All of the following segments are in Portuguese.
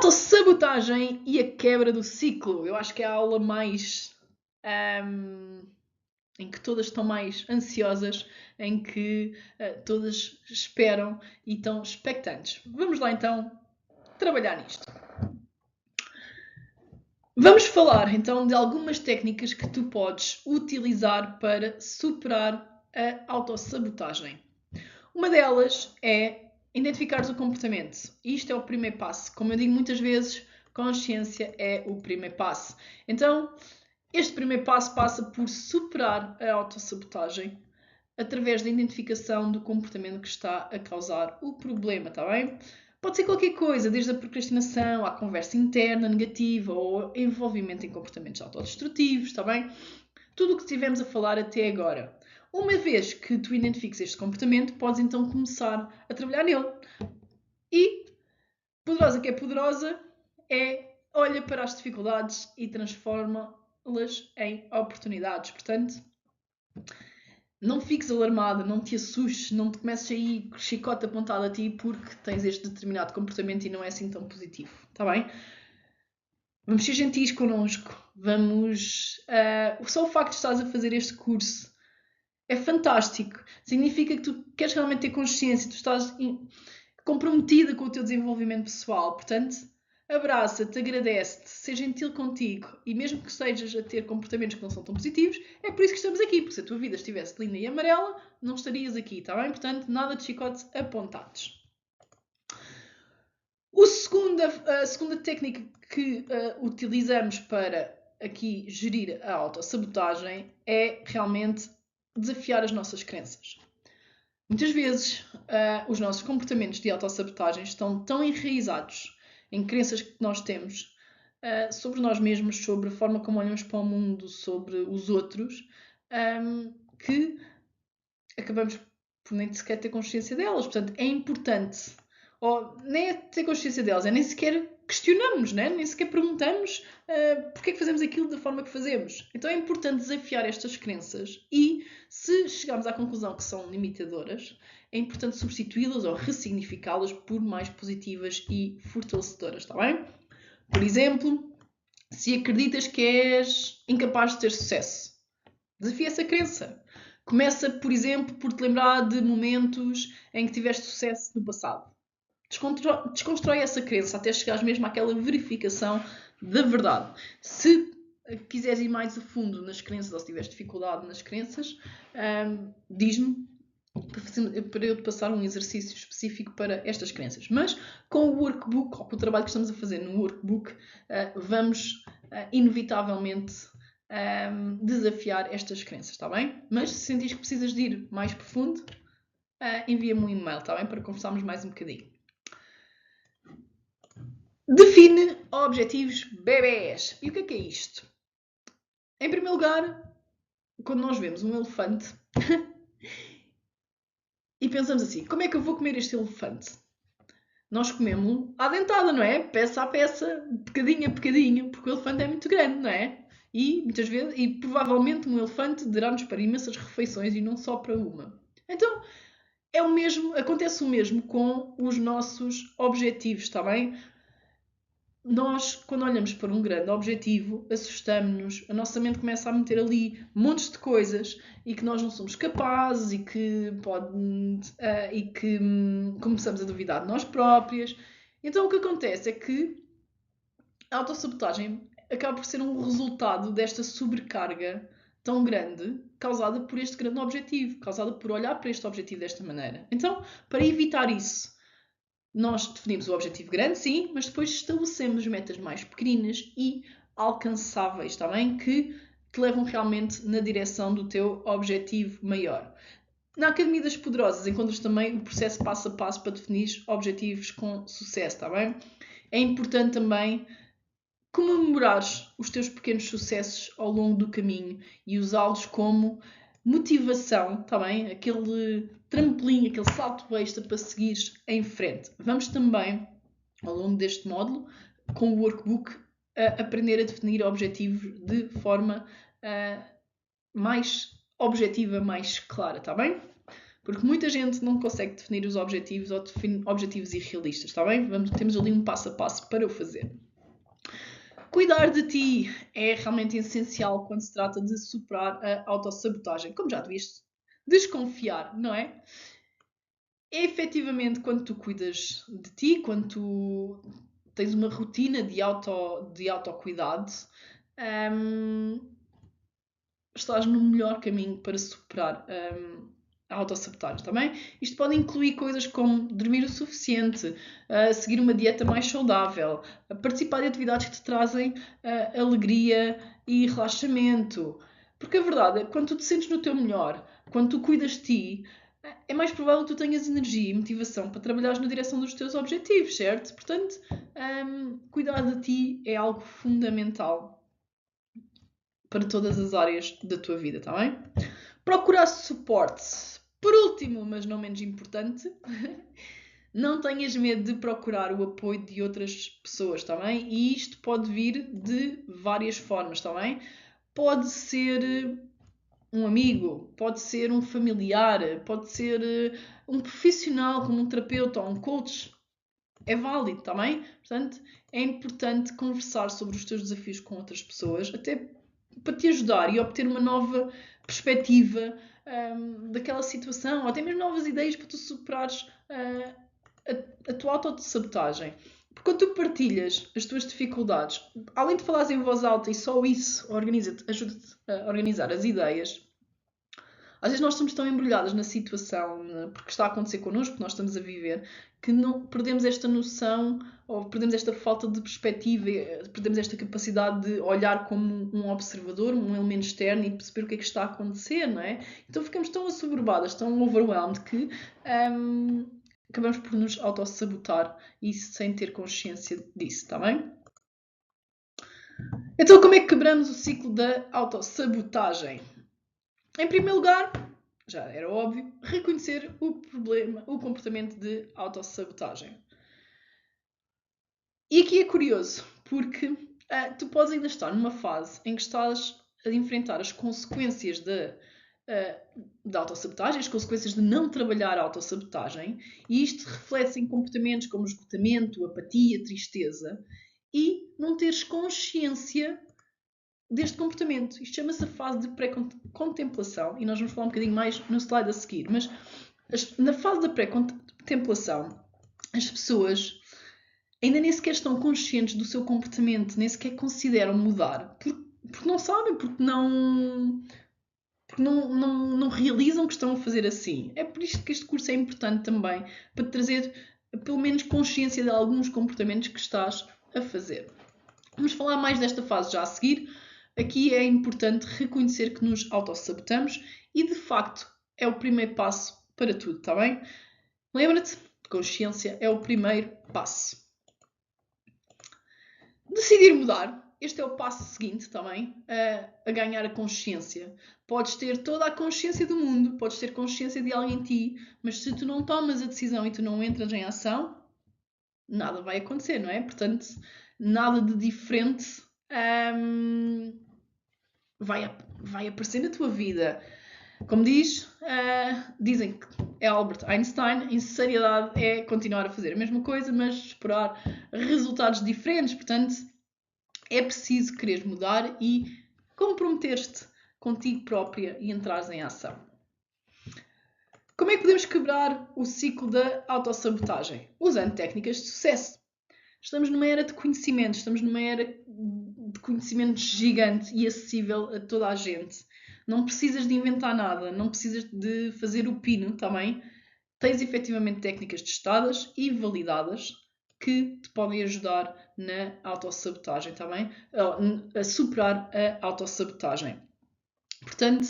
Autossabotagem e a quebra do ciclo. Eu acho que é a aula mais em que todas estão mais ansiosas, em que todas esperam e estão expectantes. Vamos lá então trabalhar nisto. Vamos falar então de algumas técnicas que tu podes utilizar para superar a autossabotagem. Uma delas é identificares o comportamento. Isto é o primeiro passo. Como eu digo muitas vezes, consciência é o primeiro passo. Então, este primeiro passo passa por superar a autossabotagem através da identificação do comportamento que está a causar o problema, está bem? Pode ser qualquer coisa, desde a procrastinação à conversa interna negativa ou envolvimento em comportamentos autodestrutivos, está bem? Tudo o que estivemos a falar até agora. Uma vez que tu identifiques este comportamento, podes então começar a trabalhar nele. E, poderosa que é poderosa, olha para as dificuldades e transforma-las em oportunidades. Portanto, não fiques alarmada, não te assustes, não te comeces a ir com chicote apontado a ti porque tens este determinado comportamento e não é assim tão positivo, está bem? Vamos ser gentis connosco, só o facto de estás a fazer este curso é fantástico, significa que tu queres realmente ter consciência, tu estás comprometida com o teu desenvolvimento pessoal, portanto, abraça-te, agradece-te, seja gentil contigo e mesmo que estejas a ter comportamentos que não são tão positivos, é por isso que estamos aqui, porque se a tua vida estivesse linda e amarela, não estarias aqui, está bem? Portanto, nada de chicotes apontados. A segunda técnica que utilizamos para aqui gerir a autossabotagem é realmente desafiar as nossas crenças. Muitas vezes os nossos comportamentos de autossabotagem estão tão enraizados em crenças que nós temos sobre nós mesmos, sobre a forma como olhamos para o mundo, sobre os outros, que acabamos por nem sequer ter consciência delas. Portanto, é importante, ou nem é ter consciência delas, é nem sequer questionamos, né? Nem sequer perguntamos porque é que fazemos aquilo da forma que fazemos. Então é importante desafiar estas crenças e, se chegarmos à conclusão que são limitadoras, é importante substituí-las ou ressignificá-las por mais positivas e fortalecedoras, está bem? Por exemplo, se acreditas que és incapaz de ter sucesso, desafia essa crença. Começa, por exemplo, por te lembrar de momentos em que tiveste sucesso no passado. Desconstrói essa crença até chegares mesmo àquela verificação da verdade. Se quiseres ir mais a fundo nas crenças ou se tiveres dificuldade nas crenças, diz-me para eu te passar um exercício específico para estas crenças. Mas com o workbook, ou com o trabalho que estamos a fazer no workbook, vamos inevitavelmente desafiar estas crenças, está bem? Mas se sentires que precisas de ir mais profundo, envia-me um e-mail, está bem? Para conversarmos mais um bocadinho. Define objetivos bebés. E o que é isto? Em primeiro lugar, quando nós vemos um elefante e pensamos assim, como é que eu vou comer este elefante? Nós comemos-lo à dentada, não é? Peça a peça, bocadinho a bocadinho, porque o elefante é muito grande, não é? E muitas vezes, e provavelmente um elefante dará-nos para imensas refeições e não só para uma. Então, acontece o mesmo com os nossos objetivos, está bem? Nós, quando olhamos para um grande objetivo, assustamos-nos, a nossa mente começa a meter ali montes de coisas e que nós não somos capazes e que começamos a duvidar de nós próprias. Então o que acontece é que a autossabotagem acaba por ser um resultado desta sobrecarga tão grande causada por este grande objetivo, causada por olhar para este objetivo desta maneira. Então, para evitar isso, nós definimos o objetivo grande, sim, mas depois estabelecemos metas mais pequeninas e alcançáveis, está bem? Que te levam realmente na direção do teu objetivo maior. Na Academia das Poderosas encontras também o processo passo a passo para definir objetivos com sucesso, está bem? É importante também comemorares os teus pequenos sucessos ao longo do caminho e usá-los como motivação, está bem? Aquele trampolim, aquele salto extra para seguires em frente. Vamos também, ao longo deste módulo, com o workbook, aprender a definir objetivos de forma mais objetiva, mais clara, está bem? Porque muita gente não consegue definir os objetivos ou define objetivos irrealistas, está bem? Temos ali um passo a passo para o fazer. Cuidar de ti é realmente essencial quando se trata de superar a autossabotagem. Como já devias desconfiar, não é? É efetivamente quando tu cuidas de ti, quando tu tens uma rotina de autocuidado, estás no melhor caminho para superar a autossabotagem, também. Isto pode incluir coisas como dormir o suficiente, seguir uma dieta mais saudável, participar de atividades que te trazem alegria e relaxamento. Porque a verdade é que quando tu te sentes no teu melhor, quando tu cuidas de ti, é mais provável que tu tenhas energia e motivação para trabalhares na direção dos teus objetivos, certo? Portanto, cuidar de ti é algo fundamental para todas as áreas da tua vida, está bem? Procurar suporte. Por último, mas não menos importante, não tenhas medo de procurar o apoio de outras pessoas, está bem? E isto pode vir de várias formas, está bem? Pode ser um amigo, pode ser um familiar, pode ser um profissional como um terapeuta ou um coach. É válido, está bem? Portanto, é importante conversar sobre os teus desafios com outras pessoas, até para te ajudar e obter uma nova perspectiva daquela situação, ou até mesmo novas ideias para tu superares a tua autossabotagem. Porque quando tu partilhas as tuas dificuldades, além de falares em voz alta e só isso ajuda-te a organizar as ideias, às vezes nós estamos tão embrulhadas na situação, porque está a acontecer connosco, que nós estamos a viver, que não perdemos esta noção ou perdemos esta falta de perspectiva, perdemos esta capacidade de olhar como um observador, um elemento externo e perceber o que é que está a acontecer, não é? Então ficamos tão assoberbadas, tão overwhelmed que acabamos por nos autossabotar e sem ter consciência disso, está bem? Então como é que quebramos o ciclo da autossabotagem? Em primeiro lugar, já era óbvio, reconhecer o problema, o comportamento de autossabotagem. E aqui é curioso, porque tu podes ainda estar numa fase em que estás a enfrentar as consequências da autossabotagem, as consequências de não trabalhar a autossabotagem, e isto reflete em comportamentos como esgotamento, apatia, tristeza, e não teres consciência deste comportamento. Isto chama-se a fase de pré-contemplação e nós vamos falar um bocadinho mais no slide a seguir. Mas na fase da pré-contemplação, as pessoas ainda nem sequer estão conscientes do seu comportamento, nem sequer consideram mudar, porque não sabem, porque não realizam que estão a fazer assim. É por isto que este curso é importante também, para te trazer pelo menos consciência de alguns comportamentos que estás a fazer. Vamos falar mais desta fase já a seguir. Aqui é importante reconhecer que nos autossabotamos e, de facto, é o primeiro passo para tudo, está bem? Lembra-te, consciência é o primeiro passo. Decidir mudar. Este é o passo seguinte também, a ganhar a consciência. Podes ter toda a consciência do mundo, podes ter consciência de alguém em ti, mas se tu não tomas a decisão e tu não entras em ação, nada vai acontecer, não é? Portanto, nada de diferente vai aparecer na tua vida. Como dizem que é Albert Einstein, insaniedade é continuar a fazer a mesma coisa, mas esperar resultados diferentes. Portanto, é preciso querer mudar e comprometer-te contigo própria e entrares em ação. Como é que podemos quebrar o ciclo da autossabotagem? Usando técnicas de sucesso. Estamos numa era de conhecimento, estamos numa era de conhecimento gigante e acessível a toda a gente. Não precisas de inventar nada, não precisas de fazer o pino também. Tens efetivamente técnicas testadas e validadas que te podem ajudar na autossabotagem também, a superar a autossabotagem. Portanto,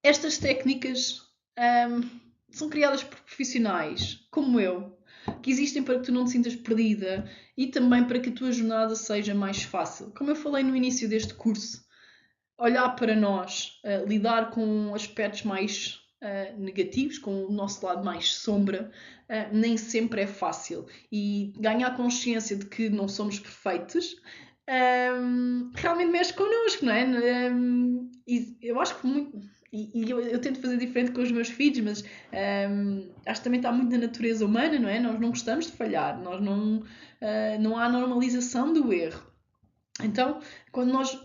estas técnicas são criadas por profissionais como eu, que existem para que tu não te sintas perdida e também para que a tua jornada seja mais fácil. Como eu falei no início deste curso, olhar para nós, lidar com aspectos mais negativos, com o nosso lado mais sombra, nem sempre é fácil. E ganhar consciência de que não somos perfeitos realmente mexe connosco, não é? E eu acho que e eu tento fazer diferente com os meus filhos, mas acho que também está muito na natureza humana, não é? Nós não gostamos de falhar, nós não há normalização do erro. Então, quando nós,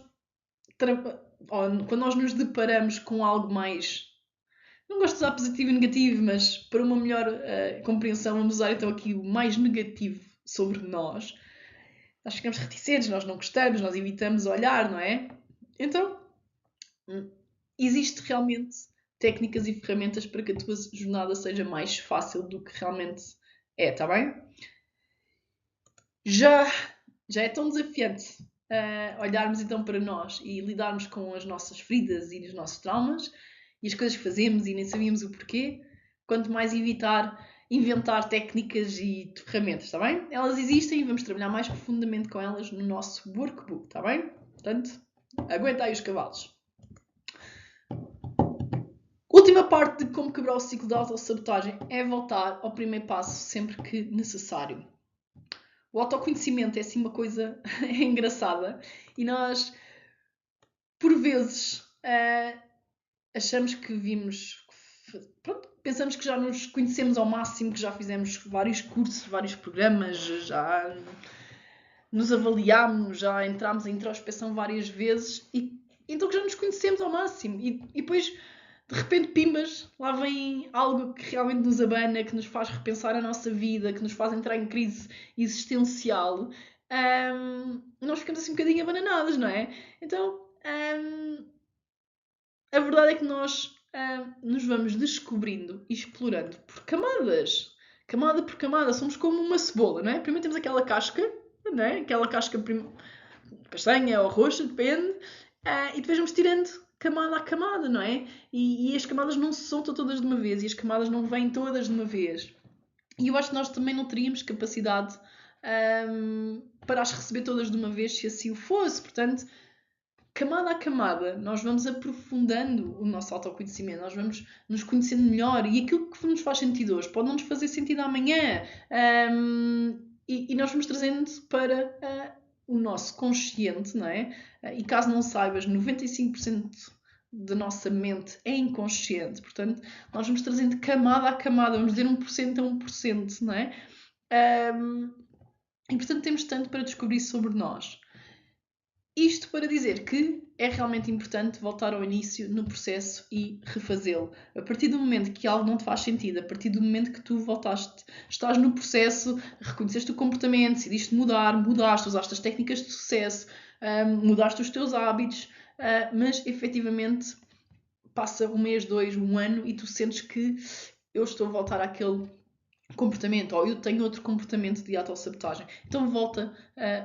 quando nós nos deparamos com algo mais, não gosto de usar positivo e negativo, mas para uma melhor compreensão, vamos usar então aqui o mais negativo sobre nós ficamos reticentes, nós não gostamos, nós evitamos olhar, não é? Então, existe realmente técnicas e ferramentas para que a tua jornada seja mais fácil do que realmente é, está bem? Já é tão desafiante olharmos então para nós e lidarmos com as nossas feridas e os nossos traumas e as coisas que fazemos e nem sabíamos o porquê, quanto mais inventar técnicas e ferramentas, está bem? Elas existem e vamos trabalhar mais profundamente com elas no nosso workbook, está bem? Portanto, aguenta aí os cavalos. Última parte de como quebrar o ciclo da autossabotagem é voltar ao primeiro passo sempre que necessário. O autoconhecimento é assim uma coisa engraçada e nós, por vezes, achamos que vimos... Pronto, pensamos que já nos conhecemos ao máximo, que já fizemos vários cursos, vários programas, já nos avaliámos, já entramos em introspeção várias vezes e então que já nos conhecemos ao máximo e depois de repente pimbas, lá vem algo que realmente nos abana, que nos faz repensar a nossa vida, que nos faz entrar em crise existencial, nós ficamos assim um bocadinho abananadas, não é? Então, a verdade é que nós nos vamos descobrindo e explorando por camadas. Camada por camada. Somos como uma cebola, não é? Primeiro temos aquela casca, não é? Aquela casca castanha ou roxa, depende. E depois vamos tirando camada a camada, não é? E as camadas não se soltam todas de uma vez. E as camadas não vêm todas de uma vez. E eu acho que nós também não teríamos capacidade para as receber todas de uma vez se assim o fosse. Portanto, camada a camada, nós vamos aprofundando o nosso autoconhecimento, nós vamos nos conhecendo melhor e aquilo que nos faz sentido hoje pode não nos fazer sentido amanhã. E nós vamos trazendo para o nosso consciente, não é? E caso não saibas, 95% da nossa mente é inconsciente, portanto, nós vamos trazendo camada a camada, vamos dizer 1% a 1%, não é? E portanto, temos tanto para descobrir sobre nós. Isto para dizer que é realmente importante voltar ao início no processo e refazê-lo. A partir do momento que algo não te faz sentido, a partir do momento que tu voltaste, estás no processo, reconheceste o comportamento, decidiste mudar, mudaste, usaste as técnicas de sucesso, mudaste os teus hábitos, mas efetivamente passa um mês, 2, um ano e tu sentes que eu estou a voltar àquele comportamento ou eu tenho outro comportamento de autossabotagem. Então volta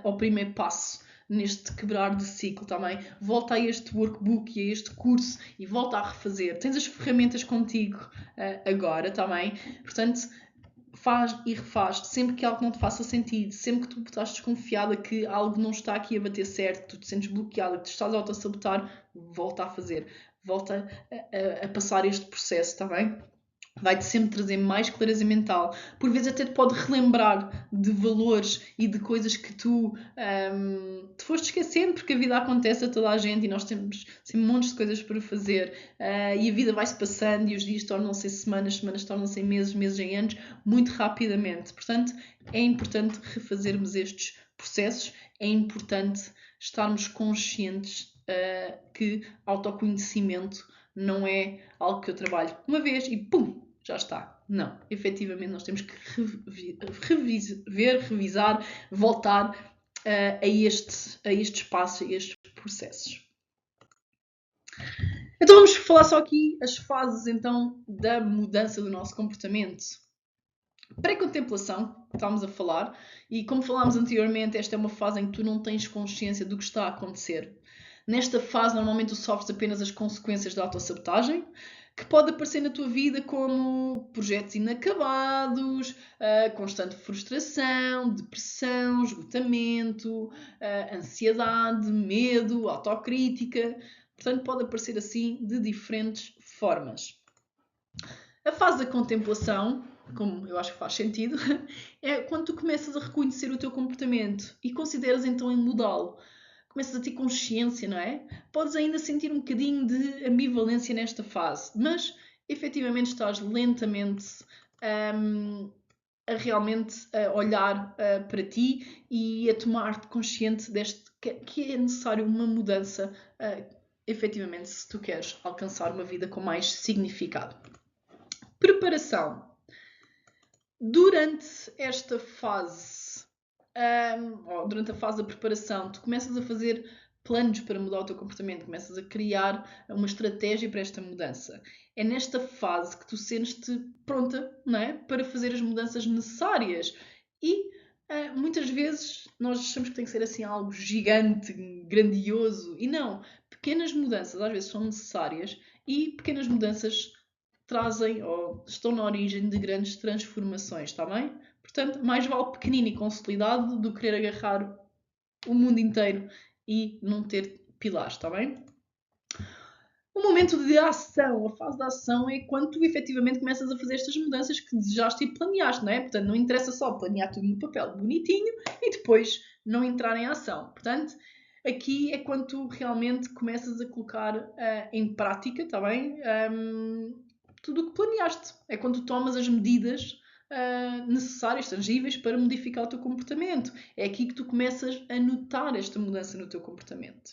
ao primeiro passo neste quebrar de ciclo também. Volta a este workbook e a este curso e volta a refazer. Tens as ferramentas contigo agora também. Portanto, faz e refaz. Sempre que algo não te faça sentido, sempre que tu estás desconfiada que algo não está aqui a bater certo, tu te sentes bloqueada, que te estás a autossabotar, volta a fazer. Volta a passar este processo, está bem? Vai-te sempre trazer mais clareza mental. Por vezes até te pode relembrar de valores e de coisas que tu te foste esquecendo, porque a vida acontece a toda a gente e nós temos sempre montes de coisas para fazer e a vida vai-se passando e os dias tornam-se em semanas, semanas tornam-se em meses, meses em anos, muito rapidamente. Portanto, é importante refazermos estes processos, é importante estarmos conscientes que autoconhecimento não é algo que eu trabalho uma vez e pum, já está. Não, efetivamente nós temos que revisar, voltar a este espaço, a estes processos. Então vamos falar só aqui as fases então da mudança do nosso comportamento. Pré-contemplação, que estávamos a falar, e como falámos anteriormente, esta é uma fase em que tu não tens consciência do que está a acontecer. Nesta fase, normalmente tu sofres apenas as consequências da autossabotagem, que pode aparecer na tua vida como projetos inacabados, constante frustração, depressão, esgotamento, ansiedade, medo, autocrítica. Portanto, pode aparecer assim de diferentes formas. A fase da contemplação, como eu acho que faz sentido, é quando tu começas a reconhecer o teu comportamento e consideras então em mudá-lo. começas a ter consciência, não é? Podes ainda sentir um bocadinho de ambivalência nesta fase, mas efetivamente estás lentamente a realmente olhar para ti e a tomar-te consciente que é necessário uma mudança, efetivamente, se tu queres alcançar uma vida com mais significado. Preparação. Durante esta fase, ou durante a fase da preparação, tu começas a fazer planos para mudar o teu comportamento, começas a criar uma estratégia para esta mudança. É nesta fase que tu sentes-te pronta, não é? Para fazer as mudanças necessárias. E muitas vezes nós achamos que tem que ser assim algo gigante, grandioso. E não. Pequenas mudanças às vezes são necessárias e pequenas mudanças trazem ou estão na origem de grandes transformações, está bem? Portanto, mais vale pequenino e consolidado do que querer agarrar o mundo inteiro e não ter pilares, está bem? O momento de ação, a fase da ação, é quando tu efetivamente começas a fazer estas mudanças que desejaste e planeaste, não é? Portanto, não interessa só planear tudo no papel bonitinho e depois não entrar em ação. Portanto, aqui é quando tu realmente começas a colocar em prática, está bem? Tudo o que planeaste. É quando tu tomas as medidas necessárias, tangíveis, para modificar o teu comportamento. É aqui que tu começas a notar esta mudança no teu comportamento.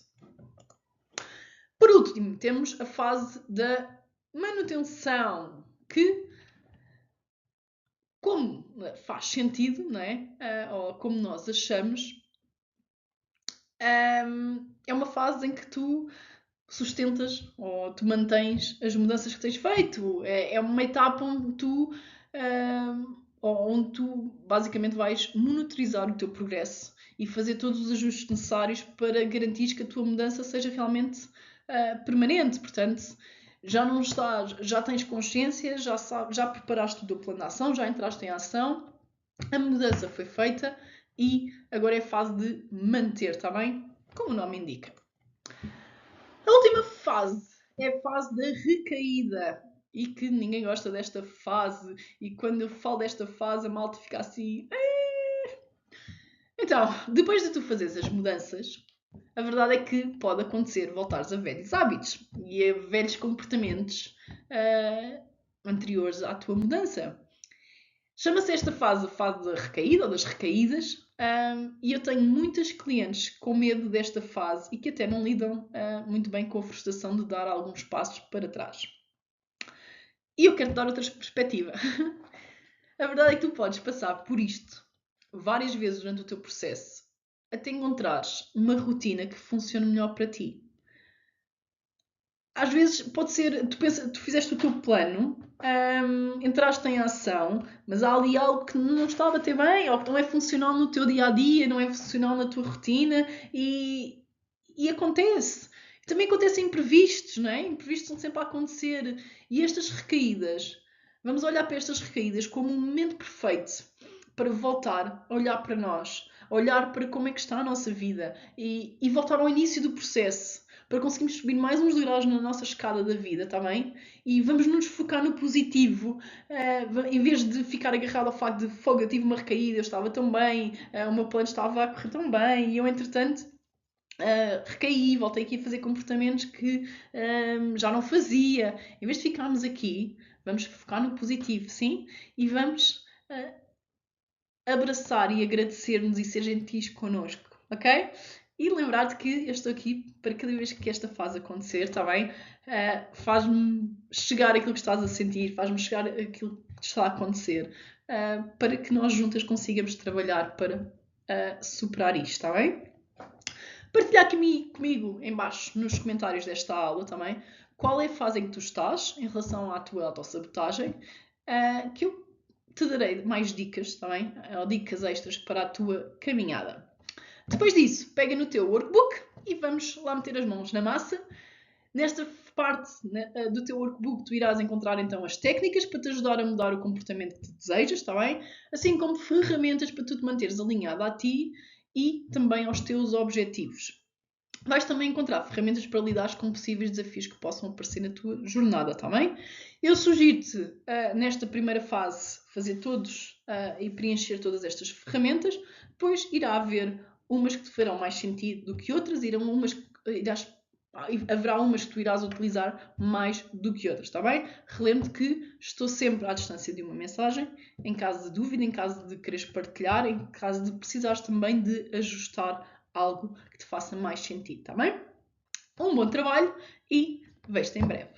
Por último, temos a fase da manutenção, que, como faz sentido, não é? Ou como nós achamos, é uma fase em que tu sustentas ou tu mantens as mudanças que tens feito. É uma etapa onde tu basicamente vais monitorizar o teu progresso e fazer todos os ajustes necessários para garantir que a tua mudança seja realmente permanente. Portanto, já tens consciência, já preparaste o teu plano de ação, já entraste em ação, a mudança foi feita e agora é a fase de manter, está bem? Como o nome indica. A última fase é a fase da recaída. E que ninguém gosta desta fase. E quando eu falo desta fase, a malta fica assim. Então, depois de tu fazeres as mudanças, a verdade é que pode acontecer voltares a velhos hábitos e a velhos comportamentos anteriores à tua mudança. Chama-se esta fase a fase da recaída ou das recaídas. E eu tenho muitas clientes com medo desta fase e que até não lidam muito bem com a frustração de dar alguns passos para trás. E eu quero-te dar outra perspectiva. A verdade é que tu podes passar por isto várias vezes durante o teu processo até encontrares uma rotina que funcione melhor para ti. Às vezes pode ser, tu fizeste o teu plano, entraste em ação, mas há ali algo que não está a bater bem, ou que não é funcional no teu dia a dia, não é funcional na tua rotina e acontece. Também acontecem imprevistos, não é? Imprevistos estão sempre a acontecer. E estas recaídas, vamos olhar para estas recaídas como um momento perfeito para voltar a olhar para nós, a olhar para como é que está a nossa vida e voltar ao início do processo para conseguirmos subir mais uns degraus na nossa escada da vida, está bem? E vamos nos focar no positivo, em vez de ficar agarrado ao facto de fogo, eu tive uma recaída, eu estava tão bem, o meu plano estava a correr tão bem, e eu, entretanto, recaí, voltei aqui a fazer comportamentos que já não fazia. Em vez de ficarmos aqui, vamos focar no positivo, sim? E vamos abraçar e agradecer-nos e ser gentis connosco, ok? E lembrar-te que eu estou aqui para cada vez que esta fase acontecer, está bem? Faz-me chegar aquilo que estás a sentir, faz-me chegar aquilo que está a acontecer, para que nós juntas consigamos trabalhar para superar isto, está bem? Partilhar comigo em baixo nos comentários desta aula também qual é a fase em que tu estás em relação à tua autossabotagem, que eu te darei mais dicas, tá bem? Ou dicas extras para a tua caminhada. Depois disso, pega no teu workbook e vamos lá meter as mãos na massa. Nesta parte do teu workbook, tu irás encontrar então as técnicas para te ajudar a mudar o comportamento que tu desejas, está bem? Assim como ferramentas para tu te manteres alinhado a ti e também aos teus objetivos. Vais também encontrar ferramentas para lidar com possíveis desafios que possam aparecer na tua jornada, está bem? Eu sugiro-te, nesta primeira fase, fazer todos e preencher todas estas ferramentas, depois irá haver umas que te farão mais sentido do que outras, haverá umas que tu irás utilizar mais do que outras, está bem? Relembro que estou sempre à distância de uma mensagem, em caso de dúvida, em caso de quereres partilhar, em caso de precisares também de ajustar algo que te faça mais sentido, está bem? Um bom trabalho e vejo-te em breve.